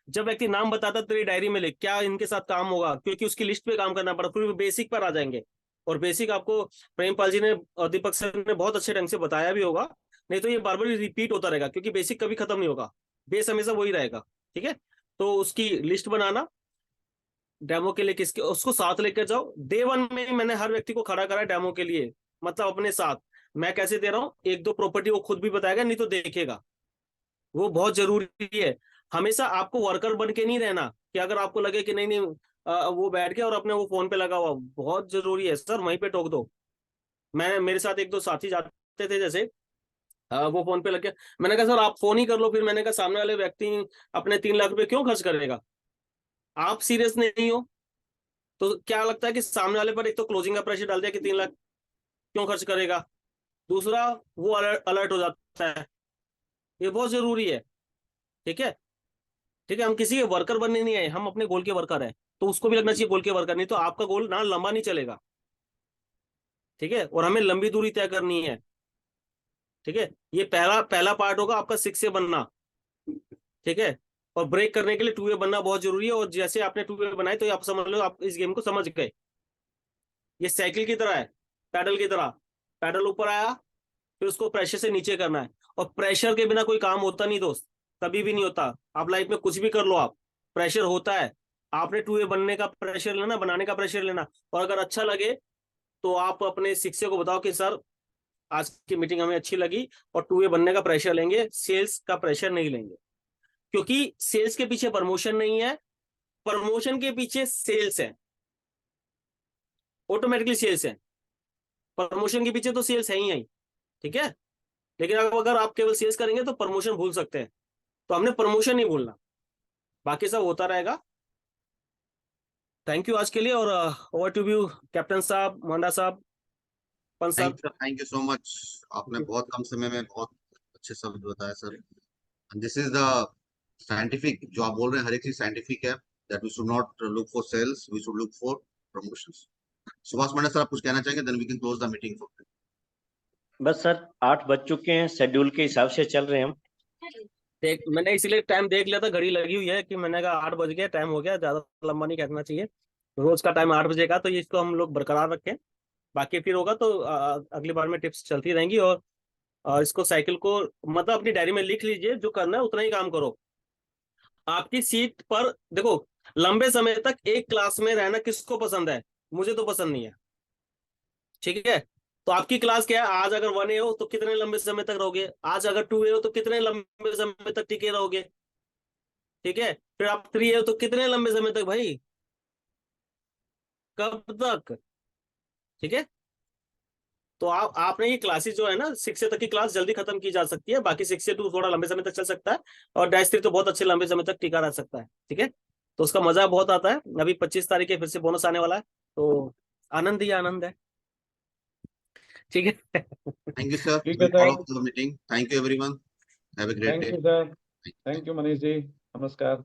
[SPEAKER 1] जब व्यक्ति नाम बताता तेरी डायरी में लिख, क्या इनके साथ काम होगा, क्योंकि उसकी लिस्ट पे काम करना पड़ा, फिर बेसिक पर आ जाएंगे। और बेसिक आपको प्रेमपाल जी ने और दीपक सर ने बहुत अच्छे ढंग से बताया भी होगा, नहीं तो ये बार बार रिपीट होता रहेगा, क्योंकि बेसिक कभी खत्म नहीं होगा, बेस हमेशा वही रहेगा। ठीक है, तो उसकी लिस्ट बनाना, डेमो के लिए किसके, उसको साथ लेकर जाओ। डे 1 में ही मैंने हर व्यक्ति को खड़ा करा डेमो के लिए, मतलब अपने साथ। मैं कैसे दे रहा हूँ, एक दो प्रॉपर्टी वो खुद भी बताएगा, नहीं तो देखेगा, वो बहुत जरूरी है। हमेशा आपको वर्कर बन के नहीं रहना, कि अगर आपको लगे कि नहीं नहीं वो बैठ गया और अपने वो फोन पे लगा हुआ, बहुत जरूरी है सर, वहीं पे टोक दो। मैं, मेरे साथ एक दो साथी जाते थे, जैसे वो फोन पे लग गया, मैंने कहा सर आप फोन ही कर लो। फिर मैंने कहा सामने वाले व्यक्ति अपने 3 लाख रुपए क्यों खर्च करेगा, आप सीरियस नहीं हो तो क्या लगता है कि सामने वाले पर एक तो क्लोजिंग का प्रेशर डाल दिया कि 3 लाख क्यों खर्च करेगा, दूसरा वो अलर्ट अलर्ट हो जाता है। ये बहुत जरूरी है। ठीक है, ठीक है, हम किसी के वर्कर बनने नहीं आए, हम अपने गोल के वर्कर हैं, तो उसको भी लगना चाहिए गोल के वर्कर, नहीं तो आपका गोल ना लंबा नहीं चलेगा। ठीक है, और हमें लंबी दूरी तय करनी है। ठीक है, ये पहला पहला पार्ट होगा आपका 6 से बनना। ठीक है, और ब्रेक करने के लिए टू वे बनना बहुत जरूरी है। और जैसे आपने टू वे बनाए तो आप समझ लो आप इस गेम को समझ गए। ये साइकिल की तरह है, पैडल की तरह, पैडल ऊपर आया, फिर उसको प्रेशर से नीचे करना है। और प्रेशर के बिना कोई काम होता नहीं दोस्त, कभी भी नहीं होता। आप लाइफ में कुछ भी कर लो, आप प्रेशर होता है। आपने टू ए बनने का प्रेशर लेना, बनाने का प्रेशर लेना। और अगर अच्छा लगे तो आप अपने शिक्षक को बताओ कि सर आज की मीटिंग हमें अच्छी लगी, और टू ए बनने का प्रेशर लेंगे, सेल्स का प्रेशर नहीं लेंगे। क्योंकि सेल्स के पीछे प्रमोशन नहीं है, प्रमोशन के पीछे सेल्स है, ऑटोमेटिकली सेल्स है। प्रमोशन के पीछे तो सेल्स है ही है। ठीक है, लेकिन अगर आप केवल सेल्स करेंगे तो प्रमोशन भूल सकते हैं। तो हमने प्रमोशन नहीं भूलना, बाकी सब होता रहेगा। थैंक यू आज के लिए, और ओवर टू यू कैप्टन साहब, मोहनदा साहब, पंत साहब।
[SPEAKER 2] Thank you so much. आपने बहुत कम समय में बहुत अच्छे शब्द बताया sir. This is the scientific, जो आप बोल रहे हैं हर एक चीज साइंटिफिक है, that we should not look for sales, we should look for promotions. Subhash Mandal sir, आप कुछ कहना चाहेंगे, then we can close the meeting for.
[SPEAKER 3] बस सर 8 बज चुके हैं, शेड्यूल के हिसाब से चल रहे हैं हम।
[SPEAKER 1] देख, मैंने इसलिए टाइम देख लिया था, घड़ी लगी हुई है, कि मैंने कहा 8 बज गया, टाइम हो गया, ज्यादा लंबा नहीं करना चाहिए। रोज का टाइम 8 बजे का, तो ये इसको हम लोग बरकरार रखें। बाकी फिर होगा तो अगली बार में टिप्स चलती रहेंगी। और इसको साइकिल को मतलब अपनी डायरी में लिख लीजिए, जो करना है उतना ही काम करो। आपकी सीट पर देखो, लंबे समय तक एक क्लास में रहना किसको पसंद है, मुझे तो पसंद नहीं है। ठीक है, तो आपकी क्लास क्या है, आज अगर 1 ए हो तो कितने लंबे समय तक रहोगे, आज अगर 2 ए हो तो कितने लंबे समय तक टिके रहोगे। ठीक है, फिर आप 3 ए हो तो कितने लंबे समय तक भाई, कब तक। ठीक है, तो आपने ये क्लासेस जो है ना, 6 से तक की क्लास जल्दी खत्म की जा सकती है, बाकी 6 से 2 थोड़ा लंबे समय तक चल सकता है। और -3 तो बहुत अच्छे लंबे समय तक टिका रह सकता है। ठीक है, तो उसका मजा बहुत आता है। अभी 25 तारीख के फिर से बोनस आने वाला है, तो आनंद ही आनंद है। ठीक है।
[SPEAKER 2] थैंक यू सर,
[SPEAKER 4] ठीक
[SPEAKER 2] वी
[SPEAKER 4] है
[SPEAKER 2] follow
[SPEAKER 4] sir.
[SPEAKER 2] The meeting. Thank you everyone, have a great
[SPEAKER 4] thank
[SPEAKER 2] day.
[SPEAKER 4] You sir. Thank you Manish ji. नमस्कार।